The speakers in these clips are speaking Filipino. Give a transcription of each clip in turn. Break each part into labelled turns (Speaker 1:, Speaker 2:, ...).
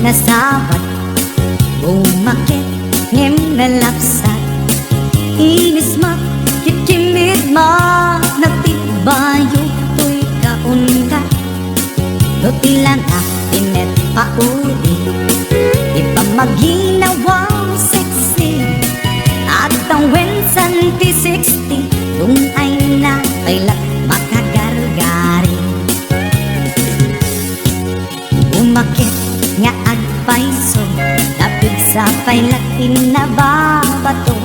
Speaker 1: nasabat, umakit ngem nalapsat, inis mat kitkimid ma nagtibayo to'y kaungat, dotilan tinet pauli, ipamaginawang sexy, at ang wensan P60 kung ay na kailat makagargari. Umakit nga agpaiso, lapid sa pailat inababato,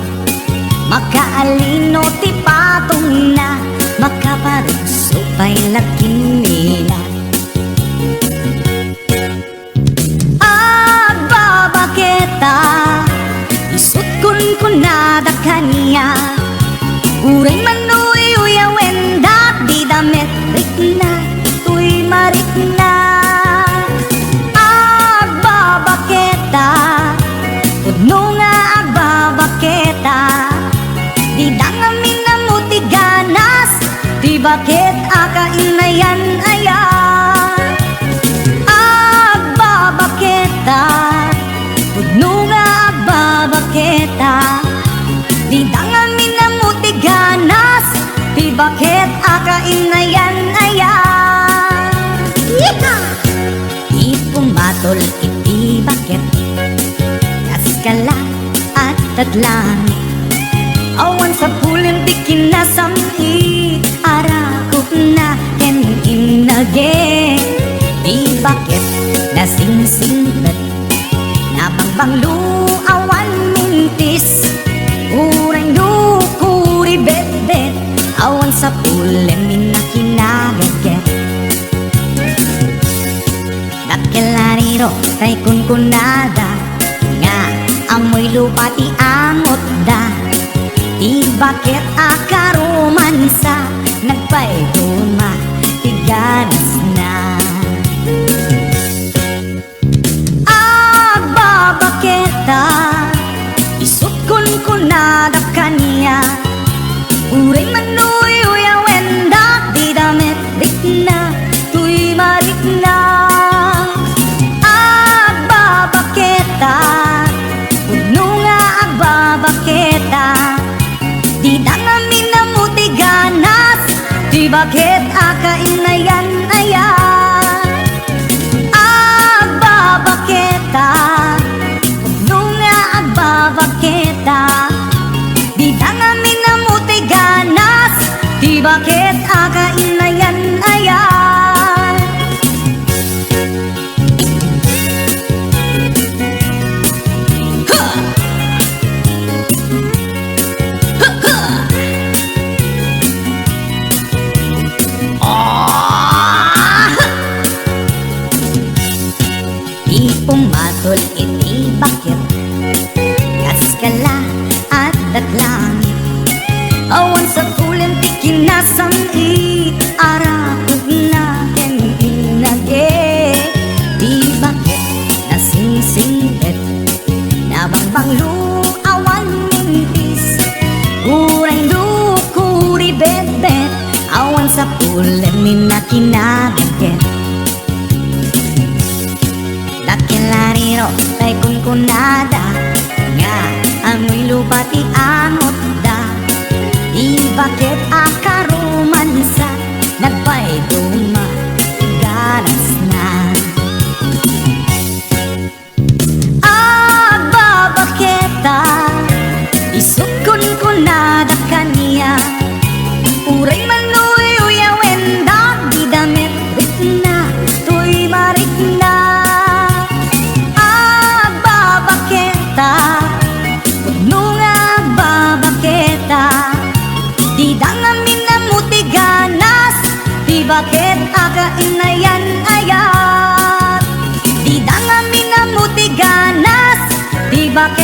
Speaker 1: makaalino ti patong na, makaparugso pailat kinina. Agbabaketa, isut kun nada kaniya, uray manuy uyawen dat di damit rikna, tuy marikna. Agbabaketa, udno nga agbabaketa, di dangamin na mutiganas, di bakit akainayan aya. Agbabaketa, udno nga agbabaketa, di dangamin na mutiganas, di bakit akainayan aya. Ipumatol iti bakit, kaskala at tatlangit, awan sa pulim di kinasami, arakot na ken inage, di bakit nasingsinglet, nabangbanglu awan mintis, uray lukuri bet-bet, awan sa pulim minakinaget. Nakilariro kay kunkunada, nga amoy lupa ti amot da, di bakit akaromansa, nagpaiduma ti ganas na. Agbabaketa, isut kunkunada kaniya, uray manuy uyawen da, di damit rikna, tuy marikna. Udno nga agbabaketa, di dangamin na mutiganas, di bakit akainayan aya. Agbabaketa, udno nga agbabaketa, di dangamin na mutiganas, di bakit akainayan aya. Pumatol iti bakit, kaskala at datlangit, awan sa pulim ti kinasamit, arakot na ken inage, di bakit nasingsinglet, nabangbanglu awan mintis, uray lukuri bet-bet, awan sa pulim minakinaget. Nakilariro kay kunkunada, nga amoy lupa ti amot da, di bakit akaromansa, nagpaiduma ti ganas na. Agbabaketa, isut kunkunada kaniya, uray manuy uyawen da, di damit rikna, tuy marikna. Udno nga agbabaketa, di dangamin na mutiganas, di bakit akainayan ayat. Di dangamin na mutiganas, di bakit